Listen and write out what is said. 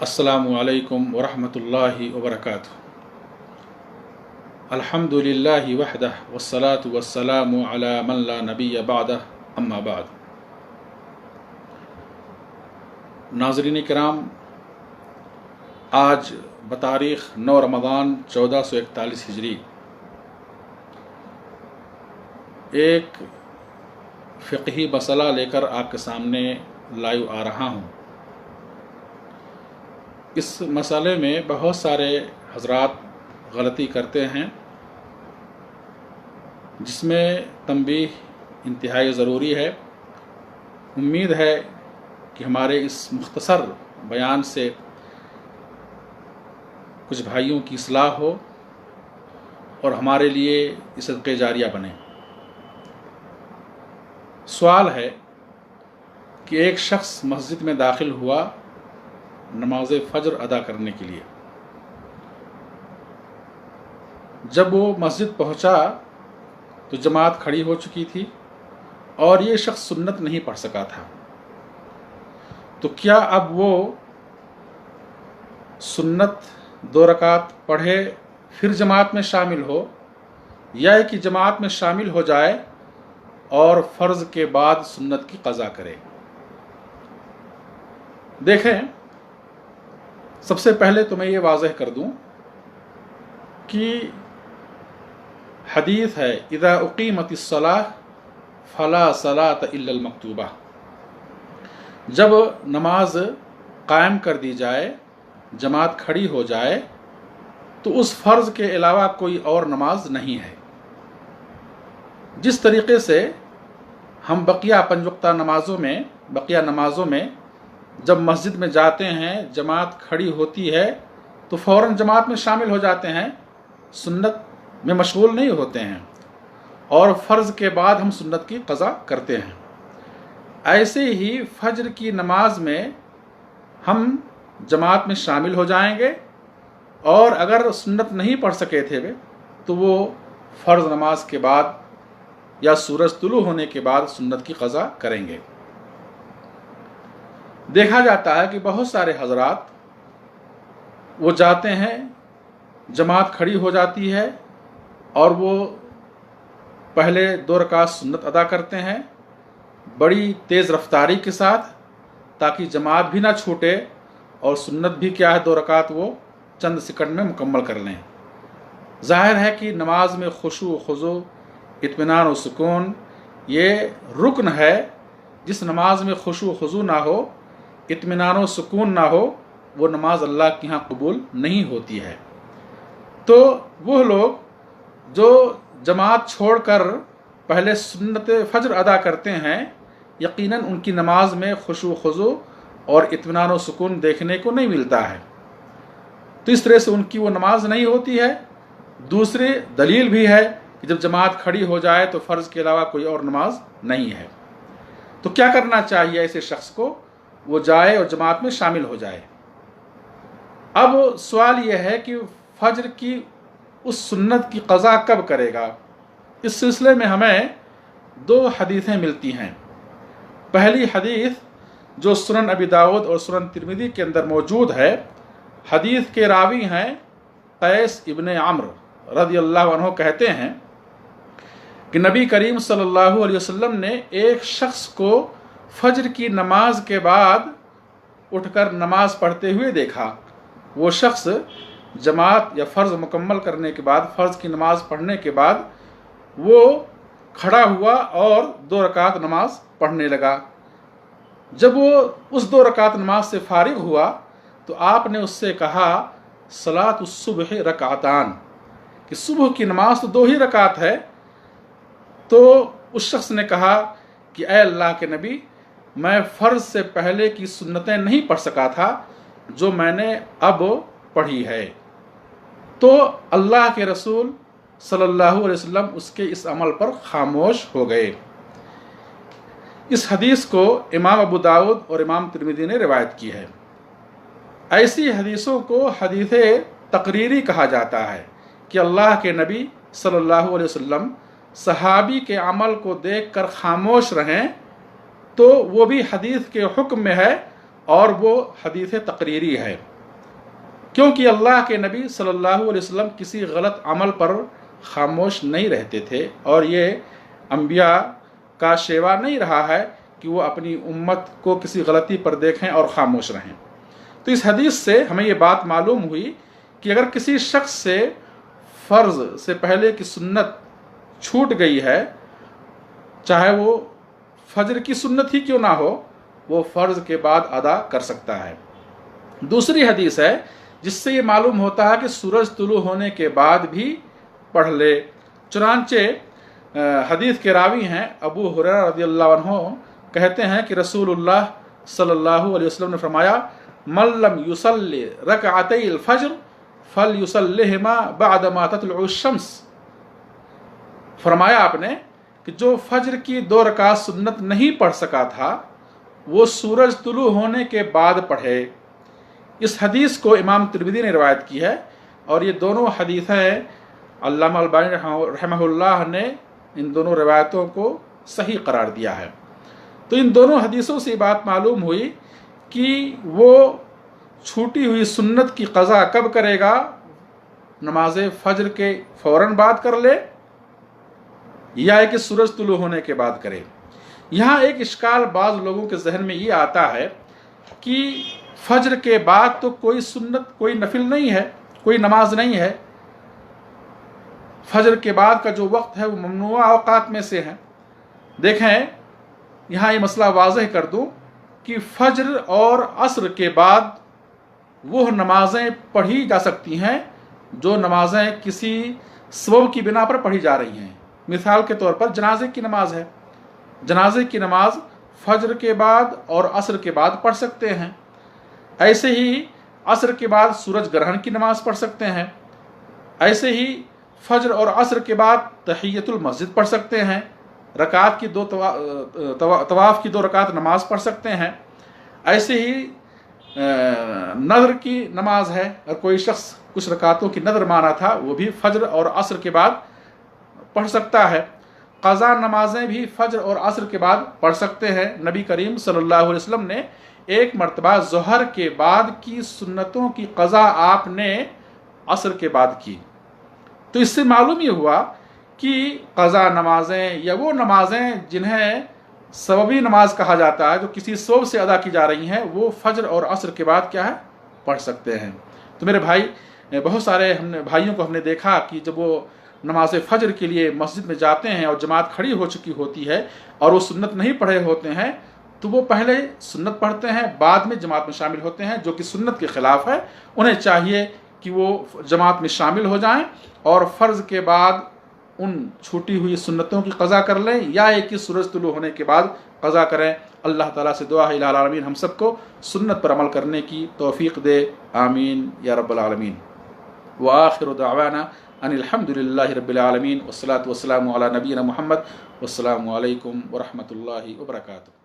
अस्सलामु अलैकुम वरहमतुल्लाहि वबरकातुहू। अल्हम्दुलिल्लाहि वहदह वस्सलातु वस्सलामु अला मन ला नबिय्य बअदह, अम्मा बाद। नाज़रीन किराम, आज बतारीख़ 9 रमज़ान 1441 हिजरी एक फ़िक़ही मसला लेकर आपके सामने लाइव आ रहा हूँ। इस मसले में बहुत सारे हज़रात गलती करते हैं, जिसमें तंबीह इंतहाई ज़रूरी है। उम्मीद है कि हमारे इस मुख्तसर बयान से कुछ भाइयों की इस्लाह हो और हमारे लिए इस सदक़े जारिया बने। सवाल है कि एक शख्स मस्जिद में दाखिल हुआ नमाज फ़ज्र अदा करने के लिए। जब वो मस्जिद पहुंचा तो जमात खड़ी हो चुकी थी और ये शख्स सुन्नत नहीं पढ़ सका था। तो क्या अब वो सुन्नत 2 रकात पढ़े फिर जमात में शामिल हो, या कि जमात में शामिल हो जाए और फ़र्ज़ के बाद सुन्नत की क़ज़ा करे? देखें, सबसे पहले तो मैं ये वाज़ह कर दूं कि हदीस है, इज़ा उक़ीमतिस सलाह फ़ला सलात इल्लल मक्तूबा। जब नमाज कायम कर दी जाए, जमात खड़ी हो जाए, तो उस फ़र्ज़ के अलावा कोई और नमाज नहीं है। जिस तरीक़े से हम बकिया 5 वक्ता नमाज़ों में जब मस्जिद में जाते हैं, जमात खड़ी होती है तो फ़ौरन जमात में शामिल हो जाते हैं, सुन्नत में मशगूल नहीं होते हैं, और फ़र्ज़ के बाद हम सुन्नत की क़ज़ा करते हैं। ऐसे ही फ़ज्र की नमाज में हम जमात में शामिल हो जाएंगे, और अगर सुन्नत नहीं पढ़ सके थे वे, तो वो फ़र्ज़ नमाज के बाद या सूरज तुलू होने के बाद सुन्नत की क़ज़ा करेंगे। देखा जाता है कि बहुत सारे हज़रात वो जाते हैं, जमात खड़ी हो जाती है और वो पहले 2 रकात सुन्नत अदा करते हैं बड़ी तेज़ रफ्तारी के साथ, ताकि जमात भी ना छूटे और सुन्नत भी क्या है 2 रकात वो चंद सेकंड में मुकम्मल कर लें। ज़ाहिर है कि नमाज में खुशू खुज़ू, इत्मीनान और सुकून ये रुकन है। जिस नमाज में खुशू खुज़ू ना हो, इत्मीनान और सुकून ना हो, वो नमाज अल्लाह के यहाँ कबूल नहीं होती है। तो वो लोग जो जमात छोड़कर पहले सुन्नत फ़ज्र अदा करते हैं, यकीनन उनकी नमाज में खुशू खुज़ू और इत्मीनान और सुकून देखने को नहीं मिलता है। तो इस तरह से उनकी वो नमाज नहीं होती है। दूसरी दलील भी है कि जब जमात खड़ी हो जाए तो फ़र्ज़ के अलावा कोई और नमाज नहीं है। तो क्या करना चाहिए ऐसे शख्स को? वो जाए और जमात में शामिल हो जाए। अब सवाल यह है कि फ़ज्र की उस सुन्नत की क़ज़ा कब करेगा? इस सिलसिले में हमें 2 हदीसें मिलती हैं। पहली हदीस जो सुनन अबी दाऊद और सुनन तिरमिज़ी के अंदर मौजूद है, हदीस के रावी हैं कैस इब्न अम्र रज़ियल्लाहु अन्हु, कहते हैं कि नबी करीम सल्लल्लाहु अलैहि वसल्लम ने एक शख्स को फ़ज्र की नमाज के बाद उठकर नमाज पढ़ते हुए देखा। वो शख्स जमात या फ़र्ज़ मुकम्मल करने के बाद, फ़र्ज़ की नमाज पढ़ने के बाद वो खड़ा हुआ और 2 रकात नमाज पढ़ने लगा। जब वो उस 2 रकात नमाज से फ़ारिग हुआ तो आपने उससे कहा, सलातुस सुबह रकातान, कि सुबह की नमाज तो 2 ही रकात है। तो उस शख्स ने कहा कि ऐ अल्लाह के नबी, मैं फ़र्ज़ से पहले की सुन्नतें नहीं पढ़ सका था जो मैंने अब पढ़ी है। तो अल्लाह के रसूल सल्लल्लाहु अलैहि वसल्लम उसके इस अमल पर खामोश हो गए। इस हदीस को इमाम अबू दाऊद और इमाम तिरमिज़ी ने रिवायत की है। ऐसी हदीसों को हदीस तकरीरी कहा जाता है कि अल्लाह के नबी सल्लल्लाहु अलैहि वसल्लम सहाबी के अमल को देखकर खामोश रहें, तो वो भी हदीस के हुक्म में है और वो हदीस तकरीरी है। क्योंकि अल्लाह के नबी सल्लल्लाहु अलैहि वसल्लम किसी गलत अमल पर खामोश नहीं रहते थे, और ये अंबिया का शेवा नहीं रहा है कि वो अपनी उम्मत को किसी गलती पर देखें और खामोश रहें। तो इस हदीस से हमें ये बात मालूम हुई कि अगर किसी शख्स से फ़र्ज़ से पहले की सुन्नत छूट गई है, चाहे वो फजर की सुन्नत ही क्यों ना हो, वो फ़र्ज़ के बाद अदा कर सकता है। दूसरी हदीस है जिससे ये मालूम होता है कि सूरज तुलू होने के बाद भी पढ़ ले। चुनांचे हदीस के रावी हैं अबू हुरैरा रज़ियल्लाहु अन्हु कहते हैं कि रसूलुल्लाह सल्लल्लाहु अलैहि वसल्लम ने फरमाया, मल्लम युसल्ली रकअतैल फज्र फल युसल्लिहिमा बअद मा ततलुउ शम्स। फरमाया आपने कि जो फज्र की 2 रकात सुन्नत नहीं पढ़ सका था, वो सूरज तुलू होने के बाद पढ़े। इस हदीस को इमाम तिरमिज़ी ने रिवायत की है, और ये दोनों हदीसें अल्लामा अलबानी रहमहुल्लाह ने इन दोनों रिवायतों को सही करार दिया है। तो इन दोनों हदीसों से बात मालूम हुई कि वो छूटी हुई सुन्नत की क़ज़ा कब करेगा, नमाज फज्र के फ़ौरन बाद कर ले, या कि सूरज तुलू होने के बाद करे। यहाँ एक इश्काल बाज़ लोगों के जहन में ये आता है कि फज्र के बाद तो कोई सुन्नत, कोई नफिल नहीं है, कोई नमाज नहीं है। फज्र के बाद का जो वक्त है वो ममनुआ औकात में से है। देखें, यहाँ ये मसला वाज़ेह कर दूँ कि फज्र और असर के बाद वो नमाजें पढ़ी जा सकती हैं जो नमाजें किसी सबब की बिना पर पढ़ी जा रही हैं। मिसाल के तौर पर जनाजे की नमाज है, जनाजे की नमाज फज्र के बाद और असर के बाद पढ़ सकते हैं। ऐसे ही असर के बाद सूरज ग्रहण की नमाज पढ़ सकते हैं। ऐसे ही फज्र और असर के बाद तहियतुल मस्जिद पढ़ सकते हैं। रकात की 2 तवाफ़ की 2 रकात नमाज पढ़ सकते हैं। ऐसे ही नज़र की नमाज है, और कोई शख्स कुछ रकातों की नज़र माना था, वो भी फज्र और असर के बाद पढ़ सकता है। क़ज़ा नमाजें भी फज्र और असर के बाद पढ़ सकते हैं। नबी करीम सल्लल्लाहु अलैहि वसल्लम ने एक मरतबा ज़ोहर के बाद की सुन्नतों की क़ज़ा आपने असर के बाद की। तो इससे मालूम ये हुआ कि क़ज़ा नमाजें या वो नमाजें जिन्हें सबबी नमाज कहा जाता है, जो किसी सबब से अदा की जा रही हैं, वो फज्र और असर के बाद क्या है, पढ़ सकते हैं। तो मेरे भाई, बहुत सारे भाइयों को हमने देखा कि जब वो नमाज फज्र के लिए मस्जिद में जाते हैं और जमात खड़ी हो चुकी होती है और वो सुन्नत नहीं पढ़े होते हैं, तो वो पहले सुन्नत पढ़ते हैं, बाद में जमात में शामिल होते हैं, जो कि सुन्नत के ख़िलाफ़ है। उन्हें चाहिए कि वो जमात में शामिल हो जाएं और फ़र्ज़ के बाद उन छूटी हुई सुन्नतों की क़ज़ा कर लें, या एक ही सूरज तुलू होने के बाद क़ज़ा करें। अल्लाह ताला से दुआ है इलाही आलमीन हम सबको सुन्नत पर अमल करने की तौफ़ीक़ दे, आमीन या रब्बल आलमीन। व आखिरु दअवाना अनिल हम्दुलिल्लाहि रब्बिल आलमीन, वस्सलातु वस्सलामु अला नबीना मुहम्मद, वस्सलामु अलैकुम व रहमतुल्लाहि व बरकातुहू।